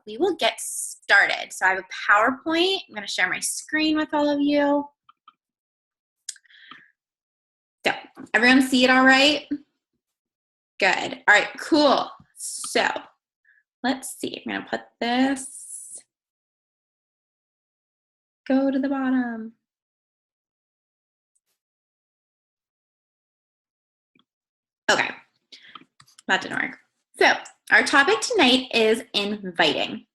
we will get started. So I have a PowerPoint. I'm going to share my screen with all of you. So everyone see it all right? Good. All right, cool. So let's see. I'm going to put this, go to the bottom. Okay, that didn't work. So our topic tonight is inviting.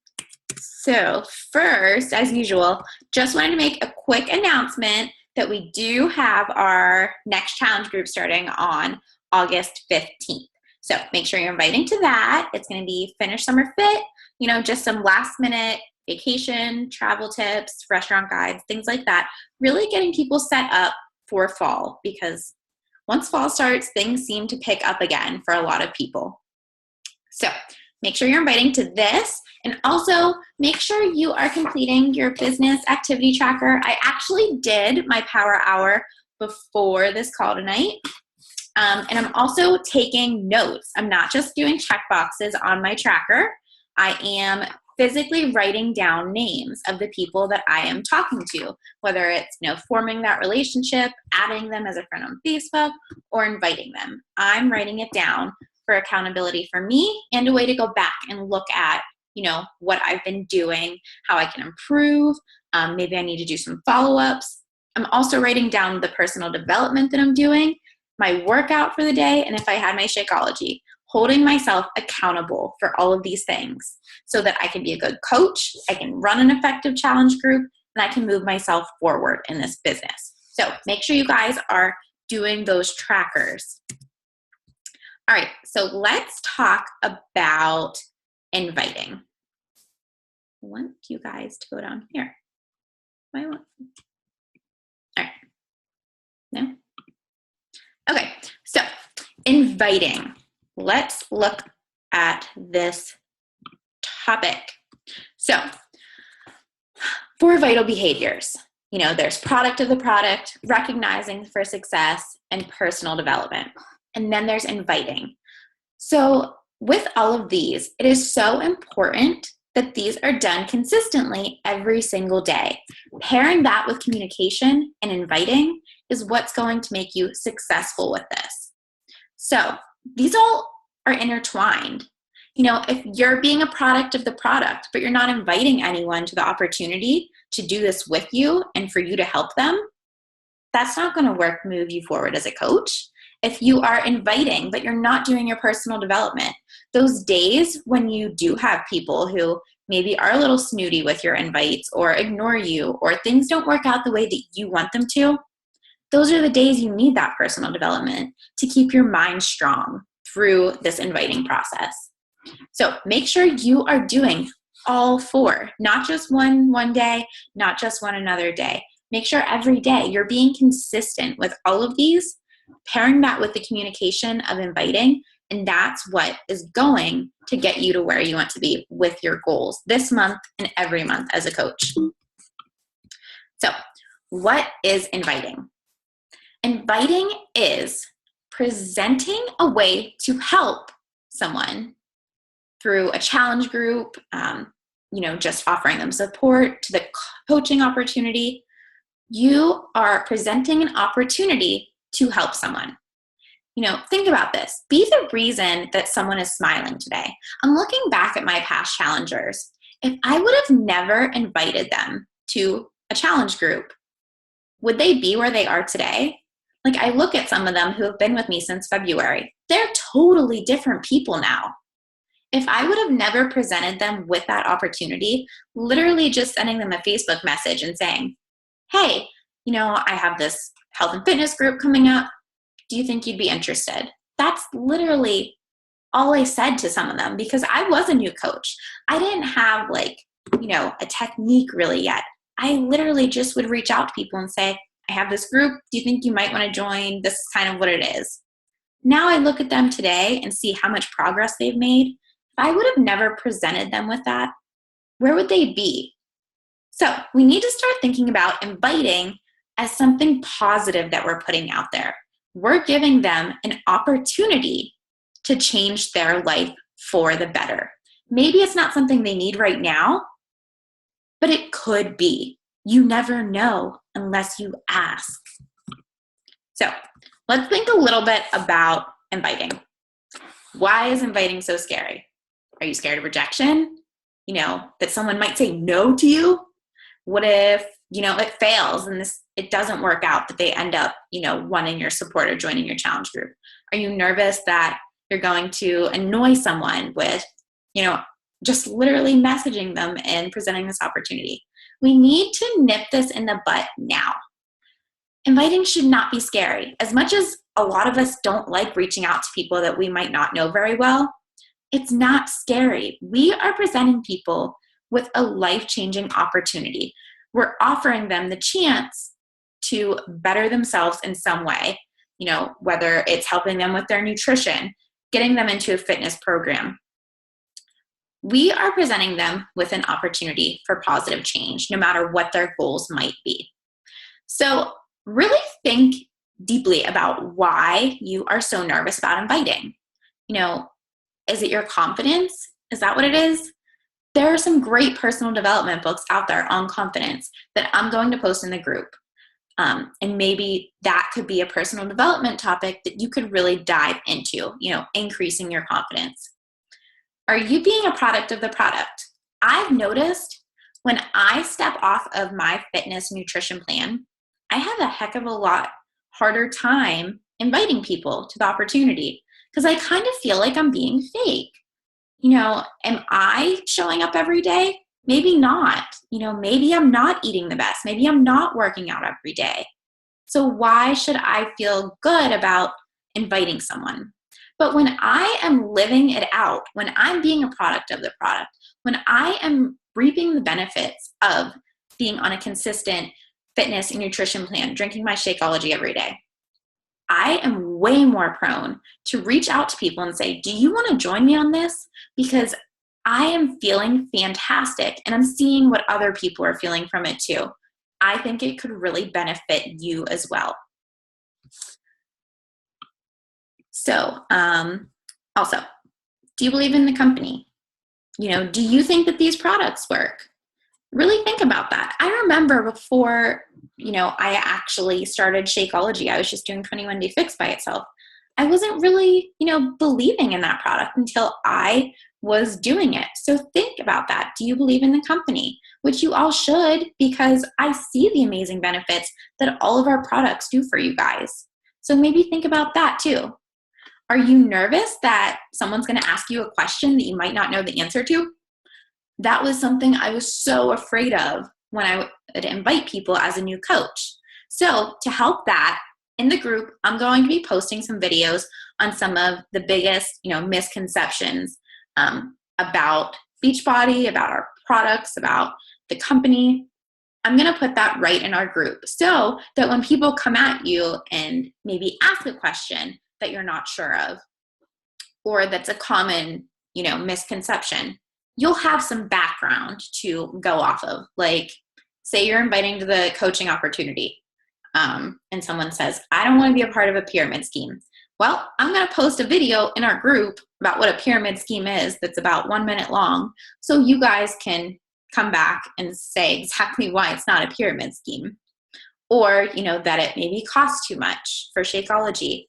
So first, as usual, just wanted to make a quick announcement that we do have our next challenge group starting on August 15th. So make sure you're inviting to that. It's going to be Finish Summer Fit, just some last minute vacation, travel tips, restaurant guides, things like that. Really getting people set up for fall, because once fall starts, things seem to pick up again for a lot of people. So make sure you're inviting to this, and also make sure you are completing your business activity tracker. I actually did my power hour before this call tonight. And I'm also taking notes. I'm not just doing check boxes on my tracker. I am physically writing down names of the people that I am talking to, whether it's forming that relationship, adding them as a friend on Facebook, or inviting them. I'm writing it down for accountability for me and a way to go back and look at what I've been doing, how I can improve. Maybe I need to do some follow-ups. I'm also writing down the personal development that I'm doing, my workout for the day, and if I had my Shakeology, holding myself accountable for all of these things so that I can be a good coach, I can run an effective challenge group, and I can move myself forward in this business. So make sure you guys are doing those trackers. All right, so let's talk about inviting. I want you guys to go down here. All right. No? Okay, so inviting. Let's look at this topic. So for vital behaviors, there's product of the product, recognizing for success, and personal development. And then there's inviting. So with all of these, it is so important that these are done consistently every single day. Pairing that with communication and inviting is what's going to make you successful with this. So these all are intertwined. If you're being a product of the product, but you're not inviting anyone to the opportunity to do this with you and for you to help them, that's not going to move you forward as a coach. If you are inviting, but you're not doing your personal development, those days when you do have people who maybe are a little snooty with your invites or ignore you, or things don't work out the way that you want them to, those are the days you need that personal development to keep your mind strong through this inviting process. So make sure you are doing all four, not just one day, not just one another day. Make sure every day you're being consistent with all of these, pairing that with the communication of inviting, and that's what is going to get you to where you want to be with your goals this month and every month as a coach. So what is inviting? Inviting is presenting a way to help someone through a challenge group, just offering them support, to the coaching opportunity. You are presenting an opportunity to help someone. Think about this. Be the reason that someone is smiling today. I'm looking back at my past challengers. If I would have never invited them to a challenge group, would they be where they are today? I look at some of them who have been with me since February. They're totally different people now. If I would have never presented them with that opportunity, literally just sending them a Facebook message and saying, hey, I have this health and fitness group coming up. Do you think you'd be interested? That's literally all I said to some of them, because I was a new coach. I didn't have a technique really yet. I literally just would reach out to people and say, I have this group. Do you think you might want to join? This is kind of what it is. Now I look at them today and see how much progress they've made. If I would have never presented them with that, where would they be? So we need to start thinking about inviting as something positive that we're putting out there. We're giving them an opportunity to change their life for the better. Maybe it's not something they need right now, but it could be. You never know unless you ask. So let's think a little bit about inviting. Why is inviting so scary? Are you scared of rejection? That someone might say no to you? What if, it fails and it doesn't work out, but they end up, wanting your support or joining your challenge group? Are you nervous that you're going to annoy someone with, just literally messaging them and presenting this opportunity? We need to nip this in the bud now. Inviting should not be scary. As much as a lot of us don't like reaching out to people that we might not know very well, it's not scary. We are presenting people with a life-changing opportunity. We're offering them the chance to better themselves in some way, whether it's helping them with their nutrition, getting them into a fitness program. We are presenting them with an opportunity for positive change, no matter what their goals might be. So really think deeply about why you are so nervous about inviting. Is it your confidence? Is that what it is? There are some great personal development books out there on confidence that I'm going to post in the group. And maybe that could be a personal development topic that you could really dive into, increasing your confidence. Are you being a product of the product? I've noticed when I step off of my fitness nutrition plan, I have a heck of a lot harder time inviting people to the opportunity because I kind of feel like I'm being fake. Am I showing up every day? Maybe not. Maybe I'm not eating the best. Maybe I'm not working out every day. So why should I feel good about inviting someone? But when I am living it out, when I'm being a product of the product, when I am reaping the benefits of being on a consistent fitness and nutrition plan, drinking my Shakeology every day, I am way more prone to reach out to people and say, do you want to join me on this? Because I am feeling fantastic and I'm seeing what other people are feeling from it too. I think it could really benefit you as well. So, also, do you believe in the company? Do you think that these products work? Really think about that. I remember before, I actually started Shakeology, I was just doing 21 Day Fix by itself. I wasn't really, believing in that product until I was doing it. So think about that. Do you believe in the company? Which you all should, because I see the amazing benefits that all of our products do for you guys. So maybe think about that too. Are you nervous that someone's going to ask you a question that you might not know the answer to? That was something I was so afraid of when I would invite people as a new coach. So to help that, in the group, I'm going to be posting some videos on some of the biggest, misconceptions about Beachbody, about our products, about the company. I'm going to put that right in our group so that when people come at you and maybe ask a question that you're not sure of, or that's a common, misconception, you'll have some background to go off of. Like, say you're inviting to the coaching opportunity, and someone says, I don't want to be a part of a pyramid scheme. Well, I'm going to post a video in our group about what a pyramid scheme is that's about 1 minute long, so you guys can come back and say exactly why it's not a pyramid scheme. Or, that it maybe costs too much for Shakeology.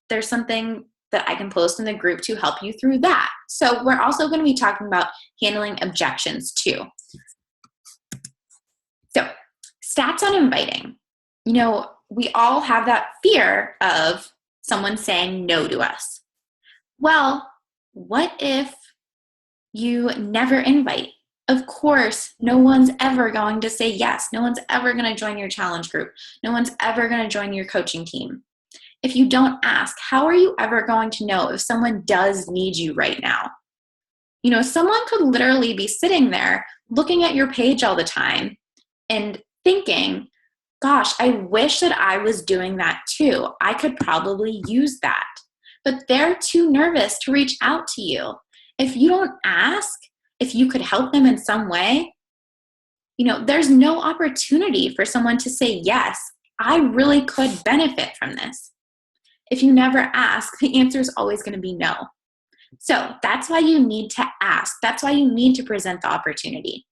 There's something that I can post in the group to help you through that. So we're also going to be talking about handling objections too. So stats on inviting. We all have that fear of someone saying no to us. Well, what if you never invite? Of course, no one's ever going to say yes. No one's ever going to join your challenge group. No one's ever going to join your coaching team. If you don't ask, how are you ever going to know if someone does need you right now? Someone could literally be sitting there looking at your page all the time and thinking, gosh, I wish that I was doing that too. I could probably use that. But they're too nervous to reach out to you. If you don't ask if you could help them in some way, there's no opportunity for someone to say, yes, I really could benefit from this. If you never ask, the answer is always going to be no. So that's why you need to ask. That's why you need to present the opportunity.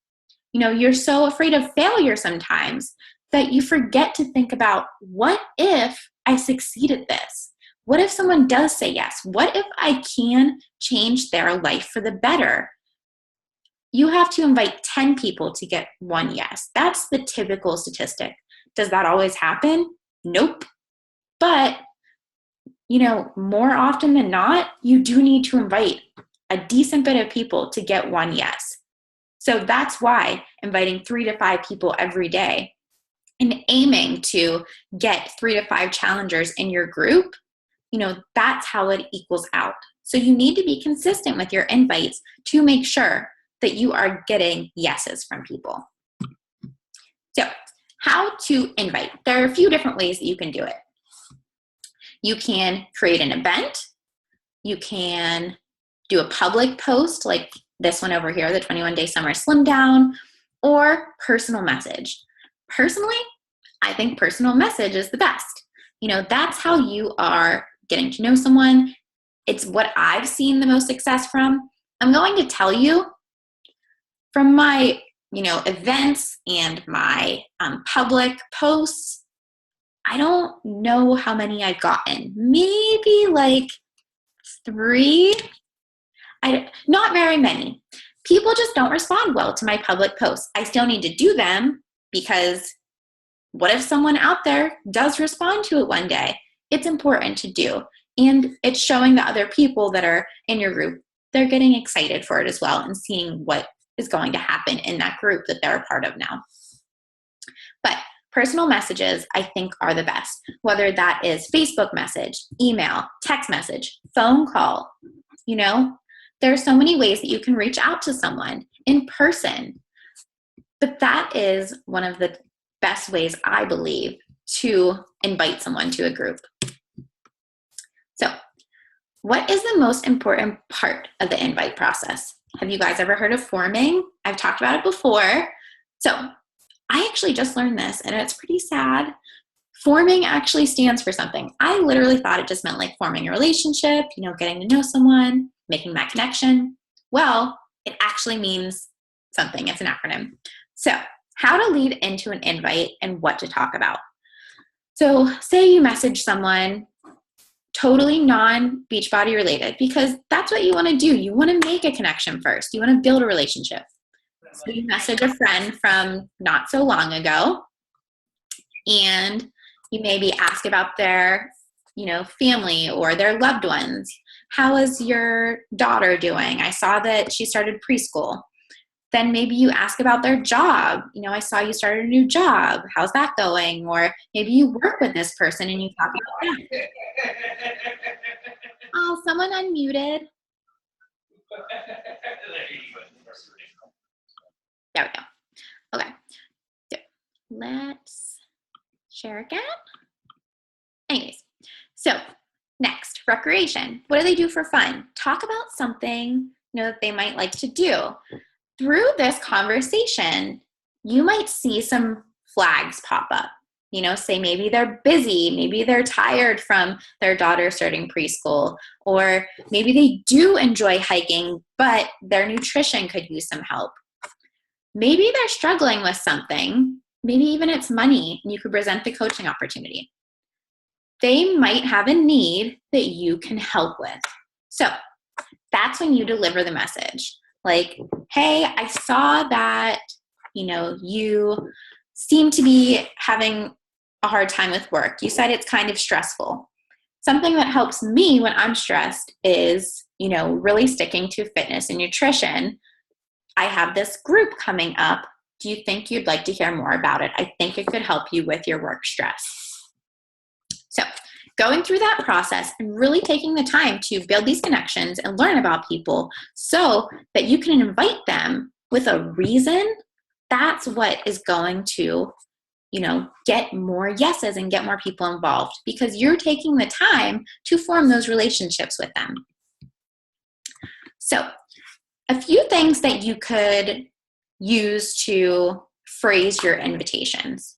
You're so afraid of failure sometimes that you forget to think about, what if I succeed at this? What if someone does say yes? What if I can change their life for the better? You have to invite 10 people to get one yes. That's the typical statistic. Does that always happen? Nope. But, more often than not, you do need to invite a decent bit of people to get one yes. So that's why inviting 3 to 5 people every day and aiming to get 3 to 5 challengers in your group, that's how it equals out. So you need to be consistent with your invites to make sure that you are getting yeses from people. So how to invite? There are a few different ways that you can do it. You can create an event. You can do a public post like this one over here, the 21-day summer slim down, or personal message. Personally, I think personal message is the best. That's how you are getting to know someone. It's what I've seen the most success from. I'm going to tell you from my, events and my public posts, I don't know how many I've gotten. Maybe like 3. Not very many. People just don't respond well to my public posts. I still need to do them because what if someone out there does respond to it one day? It's important to do. And it's showing the other people that are in your group, they're getting excited for it as well and seeing what is going to happen in that group that they're a part of now. But personal messages, I think, are the best, whether that is Facebook message, email, text message, phone call. There are so many ways that you can reach out to someone in person. But that is one of the best ways, I believe, to invite someone to a group. So, what is the most important part of the invite process? Have you guys ever heard of forming? I've talked about it before. So, I actually just learned this, and it's pretty sad. Forming actually stands for something. I literally thought it just meant like forming a relationship, getting to know someone, making that connection. Well, it actually means something. It's an acronym. So, how to lead into an invite and what to talk about. So, say you message someone totally non-Beachbody related, because that's what you want to do. You want to make a connection first. You want to build a relationship. So you message a friend from not so long ago, and you maybe ask about their, family or their loved ones. How is your daughter doing? I saw that she started preschool. Then maybe you ask about their job. I saw you started a new job. How's that going? Or maybe you work with this person and you talk about them. Oh, someone unmuted. There we go. Okay. So let's share again. Anyways, so next, recreation. What do they do for fun? Talk about something that they might like to do. Through this conversation, you might see some flags pop up. Say maybe they're busy, maybe they're tired from their daughter starting preschool, or maybe they do enjoy hiking, but their nutrition could use some help. Maybe they're struggling with something. Maybe even it's money, and you could present the coaching opportunity. They might have a need that you can help with. So that's when you deliver the message. Like, hey, I saw that, you seem to be having a hard time with work. You said it's kind of stressful. Something that helps me when I'm stressed is, really sticking to fitness and nutrition. I have this group coming up. Do you think you'd like to hear more about it? I think it could help you with your work stress. So going through that process and really taking the time to build these connections and learn about people so that you can invite them with a reason, that's what is going to, get more yeses and get more people involved, because you're taking the time to form those relationships with them. So a few things that you could use to phrase your invitations.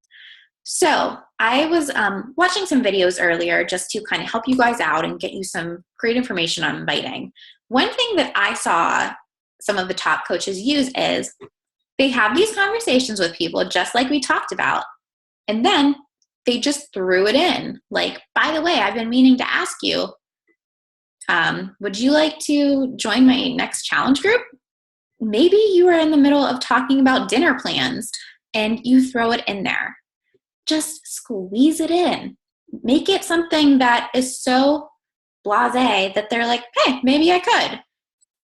So I was watching some videos earlier just to kind of help you guys out and get you some great information on inviting. One thing that I saw some of the top coaches use is they have these conversations with people just like we talked about, and then they just threw it in. Like, by the way, I've been meaning to ask you, would you like to join my next challenge group? Maybe you are in the middle of talking about dinner plans and you throw it in there. Just squeeze it in. Make it something that is so blasé that they're like, hey, maybe I could.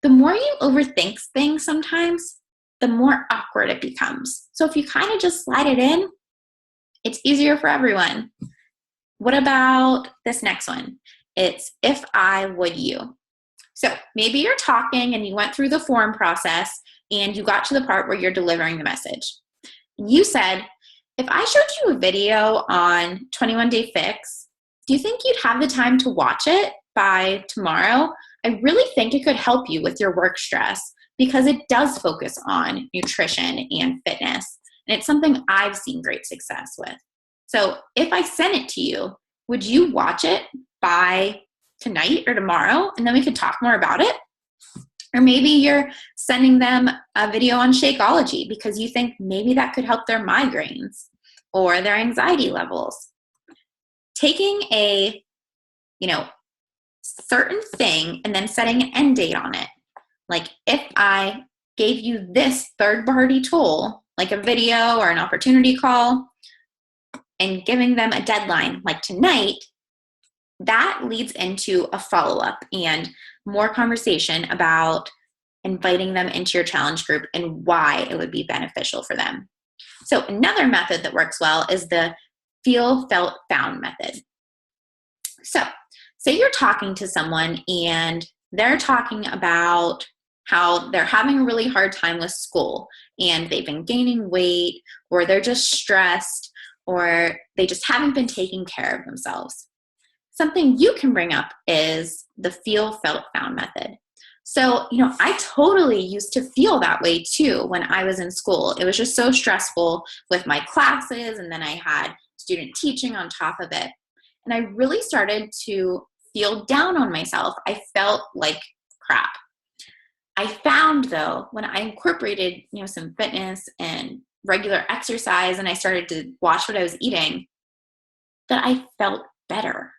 The more you overthink things sometimes, the more awkward it becomes. So if you kind of just slide it in, it's easier for everyone. What about this next one? It's if I would you. So maybe you're talking and you went through the form process and you got to the part where you're delivering the message. You said, if I showed you a video on 21 Day Fix, do you think you'd have the time to watch it by tomorrow? I really think it could help you with your work stress because it does focus on nutrition and fitness. And it's something I've seen great success with. So if I sent it to you, would you watch it by tonight or tomorrow? And then we could talk more about it. Or maybe you're sending them a video on Shakeology because you think maybe that could help their migraines or their anxiety levels. Taking a, certain thing and then setting an end date on it. Like if I gave you this third-party tool, like a video or an opportunity call, and giving them a deadline like tonight, that leads into a follow-up and more conversation about inviting them into your challenge group and why it would be beneficial for them. So another method that works well is the feel, felt, found method. So say you're talking to someone and they're talking about how they're having a really hard time with school and they've been gaining weight or they're just stressed or they just haven't been taking care of themselves. Something you can bring up is the feel, felt, found method. So, I totally used to feel that way too when I was in school. It was just so stressful with my classes, and then I had student teaching on top of it. And I really started to feel down on myself. I felt like crap. I found, though, when I incorporated, some fitness and regular exercise, and I started to watch what I was eating, that I felt better.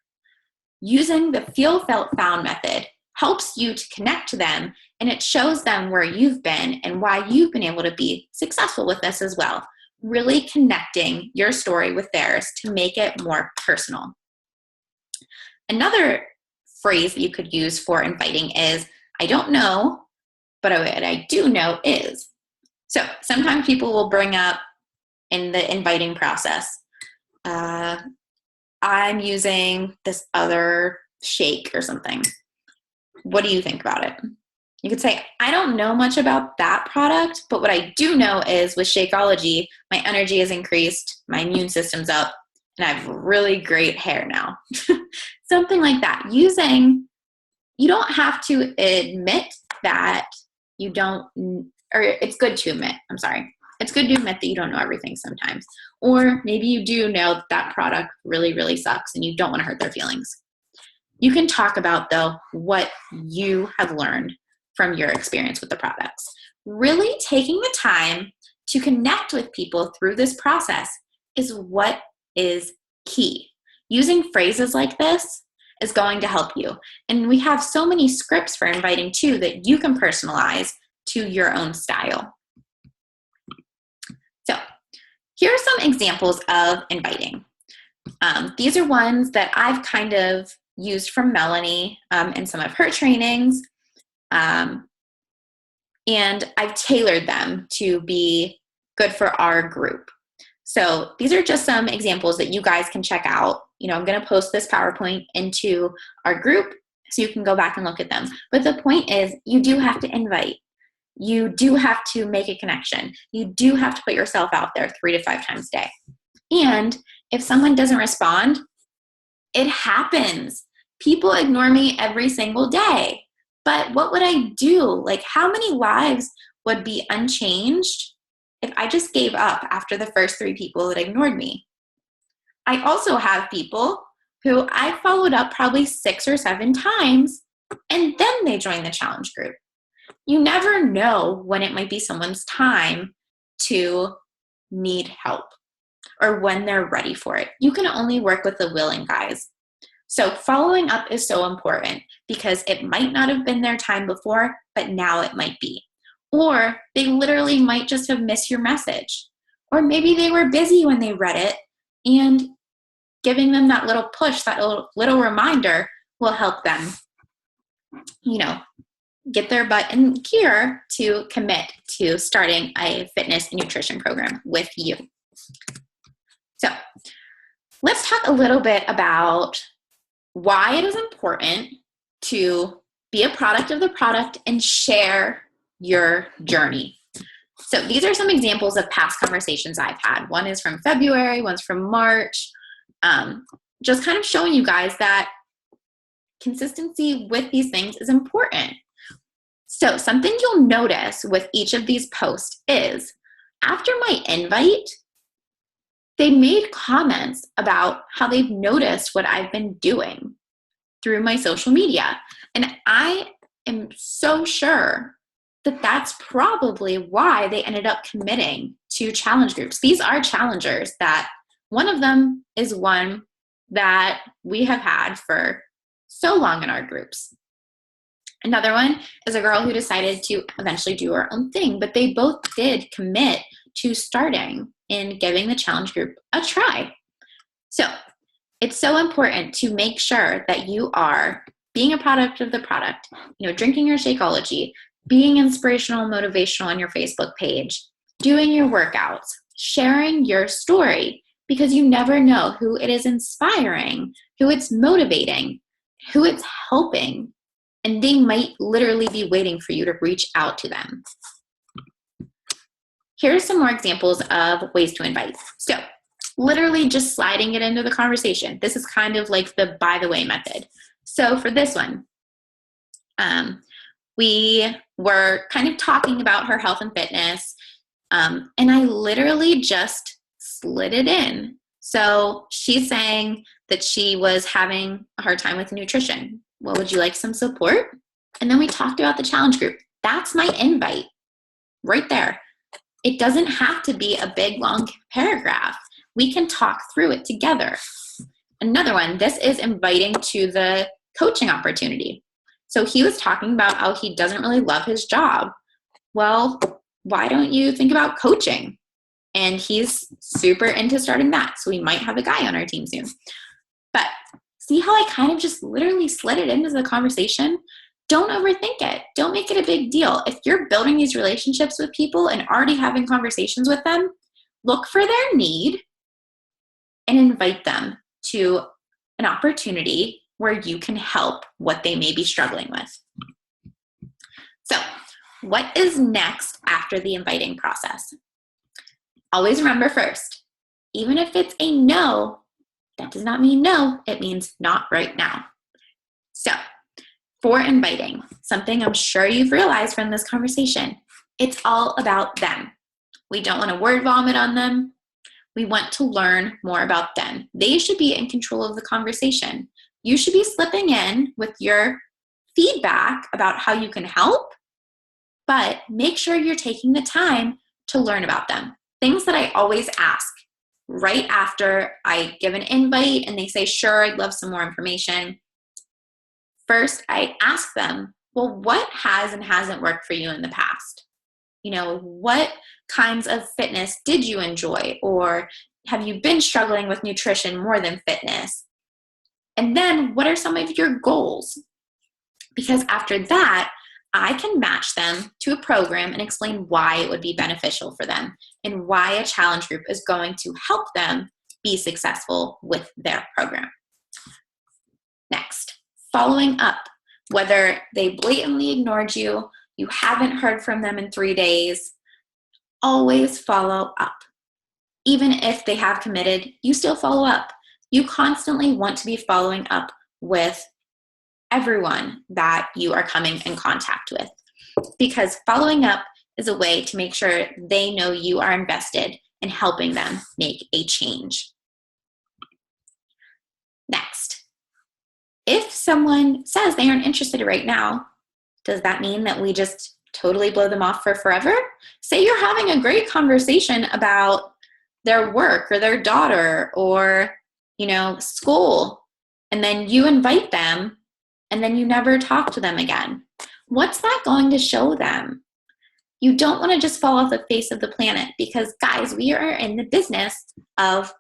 Using the feel, felt, found method helps you to connect to them, and it shows them where you've been and why you've been able to be successful with this as well. Really connecting your story with theirs to make it more personal. Another phrase that you could use for inviting is, I don't know, but what I do know is. So sometimes people will bring up in the inviting process, I'm using this other shake or something. What do you think about it? You could say, I don't know much about that product, but what I do know is with Shakeology, my energy has increased, my immune system's up, and I have really great hair now. Something like that. You don't have to admit that you don't, or it's good to admit, It's good to admit that you don't know everything sometimes. Or maybe you do know that product really, really sucks and you don't want to hurt their feelings. You can talk about, though, what you have learned from your experience with the products. Really taking the time to connect with people through this process is what is key. Using phrases like this is going to help you. And we have so many scripts for inviting, too, that you can personalize to your own style. So here are some examples of inviting. These are ones that I've kind of used from Melanie in some of her trainings. And I've tailored them to be good for our group. So these are just some examples that you guys can check out. I'm going to post this PowerPoint into our group so you can go back and look at them. But the point is, you do have to invite. You do have to make a connection. You do have to put yourself out there 3 to 5 times a day. And if someone doesn't respond, it happens. People ignore me every single day. But what would I do? Like, how many lives would be unchanged if I just gave up after the first 3 people that ignored me? I also have people who I followed up probably 6 or 7 times, and then they join the challenge group. You never know when it might be someone's time to need help or when they're ready for it. You can only work with the willing, guys. So following up is so important because it might not have been their time before, but now it might be. Or they literally might just have missed your message. Or maybe they were busy when they read it, and giving them that little push, that little reminder will help them, get their butt in gear to commit to starting a fitness and nutrition program with you. So let's talk a little bit about why it is important to be a product of the product and share your journey. So these are some examples of past conversations I've had. One is from February, one's from March. Just kind of showing you guys that consistency with these things is important. So something you'll notice with each of these posts is after my invite, they made comments about how they've noticed what I've been doing through my social media. And I am so sure that that's probably why they ended up committing to challenge groups. These are challengers that one of them is one that we have had for so long in our groups. Another one is a girl who decided to eventually do her own thing, but they both did commit to starting and giving the challenge group a try. So it's so important to make sure that you are being a product of the product, drinking your Shakeology, being inspirational, motivational on your Facebook page, doing your workouts, sharing your story, because you never know who it is inspiring, who it's motivating, who it's helping, and they might literally be waiting for you to reach out to them. Here are some more examples of ways to invite. So literally just sliding it into the conversation. This is kind of like the by the way method. So for this one, we were kind of talking about her health and fitness, and I literally just slid it in. So she's saying that she was having a hard time with nutrition. Well, would you like some support? And then we talked about the challenge group. That's my invite right there. It doesn't have to be a big, long paragraph. We can talk through it together. Another one, this is inviting to the coaching opportunity. So he was talking about how he doesn't really love his job. Well, why don't you think about coaching? And he's super into starting that. So we might have a guy on our team soon. But see how I kind of just literally slid it into the conversation? Don't overthink it. Don't make it a big deal. If you're building these relationships with people and already having conversations with them, look for their need and invite them to an opportunity where you can help what they may be struggling with. So, what is next after the inviting process? Always remember first, even if it's a no, that does not mean no, it means not right now. So, for inviting, something I'm sure you've realized from this conversation, it's all about them. We don't want to word vomit on them. We want to learn more about them. They should be in control of the conversation. You should be slipping in with your feedback about how you can help, but make sure you're taking the time to learn about them. Things that I always ask right after I give an invite and they say, sure, I'd love some more information. First, I ask them, well, what has and hasn't worked for you in the past? What kinds of fitness did you enjoy? Or have you been struggling with nutrition more than fitness? And then what are some of your goals? Because after that, I can match them to a program and explain why it would be beneficial for them and why a challenge group is going to help them be successful with their program. Next, following up. Whether they blatantly ignored you, you haven't heard from them in 3 days, always follow up. Even if they have committed, you still follow up. You constantly want to be following up with everyone that you are coming in contact with, because following up is a way to make sure they know you are invested in helping them make a change. Next, if someone says they aren't interested right now, does that mean that we just totally blow them off for forever? Say you're having a great conversation about their work or their daughter or, school, and then you invite them and then you never talk to them again. What's that going to show them? You don't want to just fall off the face of the planet because, guys, we are in the business of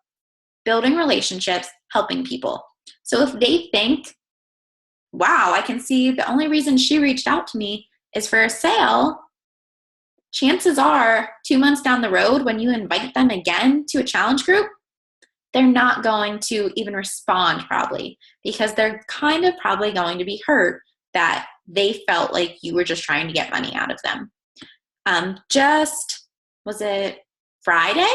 building relationships, helping people. So if they think, wow, I can see the only reason she reached out to me is for a sale, chances are 2 months down the road when you invite them again to a challenge group, they're not going to even respond probably because they're kind of probably going to be hurt that they felt like you were just trying to get money out of them. Was it Friday?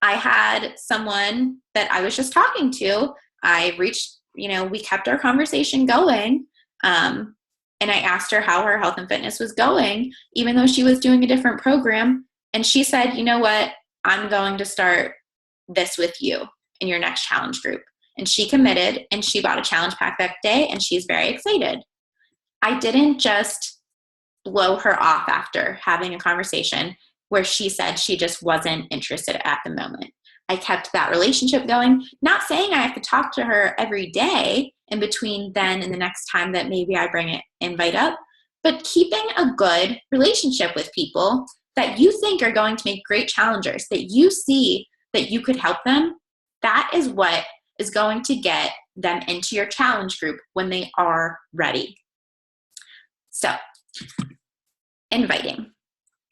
I had someone that I was just talking to. I reached, we kept our conversation going. And I asked her how her health and fitness was going, even though she was doing a different program. And she said, you know what? I'm going to start this with you in your next challenge group. And she committed and she bought a challenge pack that day and she's very excited. I didn't just blow her off after having a conversation where she said she just wasn't interested at the moment. I kept that relationship going, not saying I have to talk to her every day in between then and the next time that maybe I bring an invite up, but keeping a good relationship with people that you think are going to make great challengers, that you see that you could help them, that is what is going to get them into your challenge group when they are ready. So, inviting.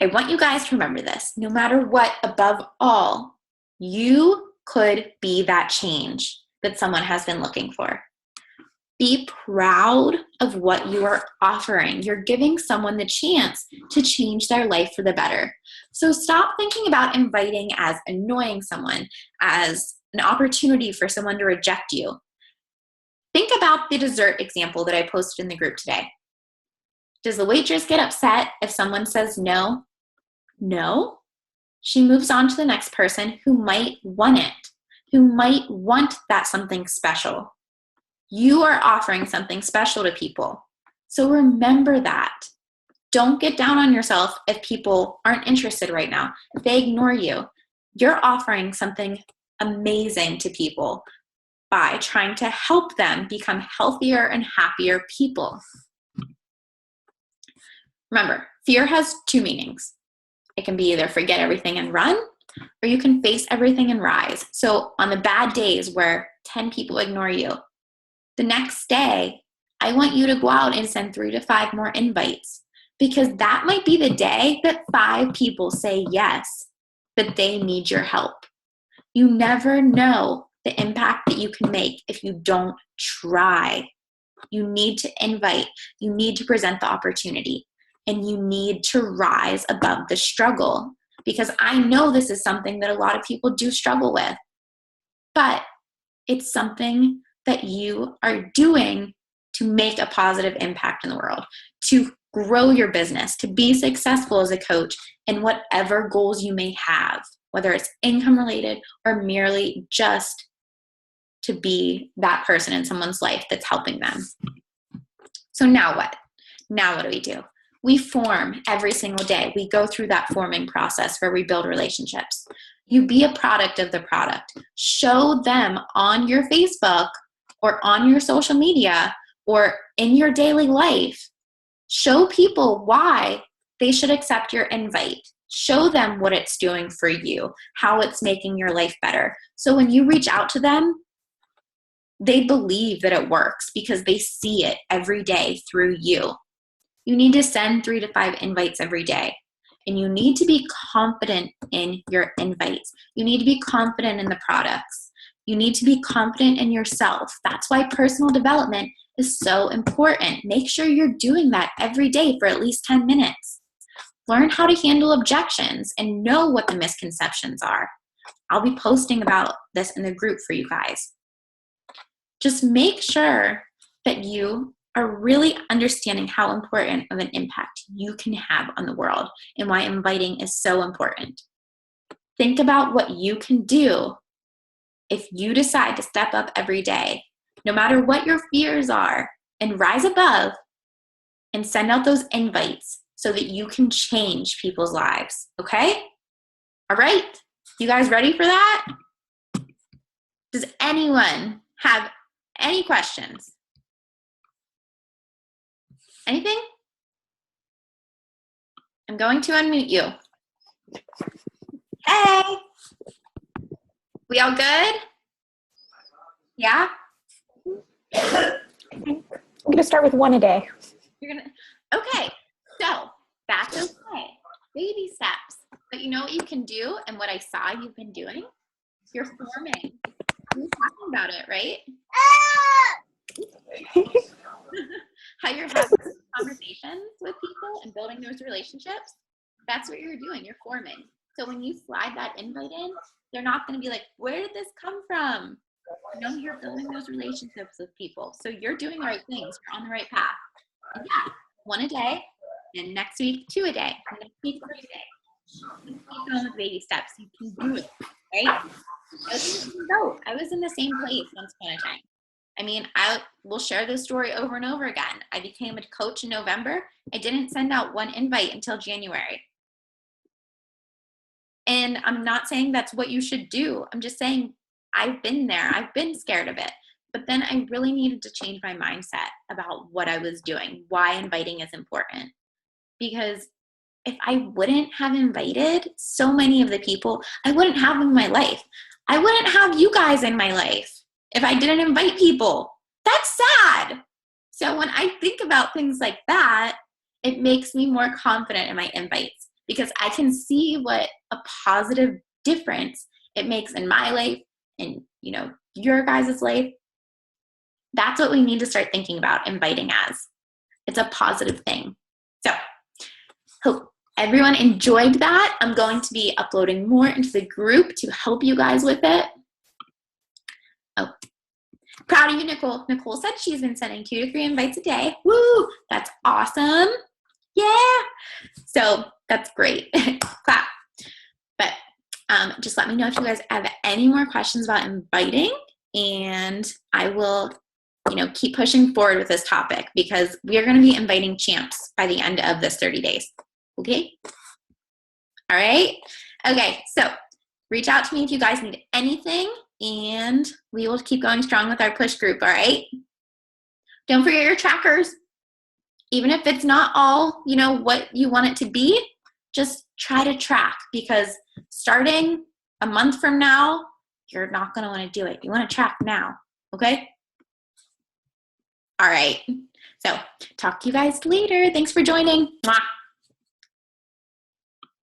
I want you guys to remember this. No matter what, above all, you could be that change that someone has been looking for. Be proud of what you are offering. You're giving someone the chance to change their life for the better. So stop thinking about inviting as annoying someone, as an opportunity for someone to reject you. Think about the dessert example that I posted in the group today. Does the waitress get upset if someone says no? No. She moves on to the next person who might want it, who might want that something special. You are offering something special to people. So remember that. Don't get down on yourself if people aren't interested right now, if they ignore you. You're offering something amazing to people by trying to help them become healthier and happier people. Remember, fear has two meanings. It can be either forget everything and run, or you can face everything and rise. So on the bad days where 10 people ignore you, the next day, I want you to go out and send 3 to 5 more invites, because that might be the day that 5 people say yes, that they need your help. You never know the impact that you can make if you don't try. You need to invite, you need to present the opportunity, and you need to rise above the struggle, because I know this is something that a lot of people do struggle with, but it's something that you are doing to make a positive impact in the world, to grow your business, to be successful as a coach in whatever goals you may have, whether it's income related or merely just to be that person in someone's life that's helping them. So now what? Now what do we do? We form every single day. We go through that forming process where we build relationships. You be a product of the product. Show them on your Facebook or on your social media or in your daily life. Show people why they should accept your invite. Show them what it's doing for you, how it's making your life better. So when you reach out to them, they believe that it works because they see it every day through you. You need to send 3 to 5 invites every day. And you need to be confident in your invites. You need to be confident in the products. You need to be confident in yourself. That's why personal development is so important. Make sure you're doing that every day for at least 10 minutes. Learn how to handle objections and know what the misconceptions are. I'll be posting about this in the group for you guys. Just make sure that you are really understanding how important of an impact you can have on the world and why inviting is so important. Think about what you can do if you decide to step up every day no matter what your fears are, and rise above and send out those invites so that you can change people's lives, okay? All right, you guys ready for that? Does anyone have any questions? Anything? I'm going to unmute you. Hey! We all good? Yeah? I'm going to start with one a day. Okay, so that's okay. Baby steps. But you know what you can do and what I saw you've been doing? You're forming. You're talking about it, right? How you're having conversations with people and building those relationships. That's what you're doing. You're forming. So when you slide that invite in, they're not going to be like, where did this come from? You know, you're building those relationships with people. So you're doing the right things. You're on the right path. And yeah, one a day, and next week, 2 a day, and next week, 3 a day. Keep going with baby steps. You can do it, right? I was in the same place once upon a time. I mean, I will share this story over and over again. I became a coach in November. I didn't send out one invite until January. And I'm not saying that's what you should do. I'm just saying I've been there. I've been scared of it. But then I really needed to change my mindset about what I was doing, why inviting is important. Because if I wouldn't have invited so many of the people, I wouldn't have them in my life. I wouldn't have you guys in my life if I didn't invite people. That's sad. So when I think about things like that, it makes me more confident in my invites because I can see what a positive difference it makes in my life and, you know, your guys' life. That's what we need to start thinking about inviting as. It's a positive thing. So hope everyone enjoyed that. I'm going to be uploading more into the group to help you guys with it. Oh, proud of you, Nicole. Nicole said she's been sending 2 to 3 invites a day. Woo, that's awesome. Yeah. So that's great. Clap. But just let me know if you guys have any more questions about inviting, and I will, you know, keep pushing forward with this topic because we are going to be inviting champs by the end of this 30 days. Okay? All right? Okay, so reach out to me if you guys need anything, and we will keep going strong with our push group, all right? Don't forget your trackers. Even if it's not all, you know, what you want it to be, just try to track because starting a month from now, you're not going to want to do it. You want to track now, okay? All right. So talk to you guys later. Thanks for joining. Mwah.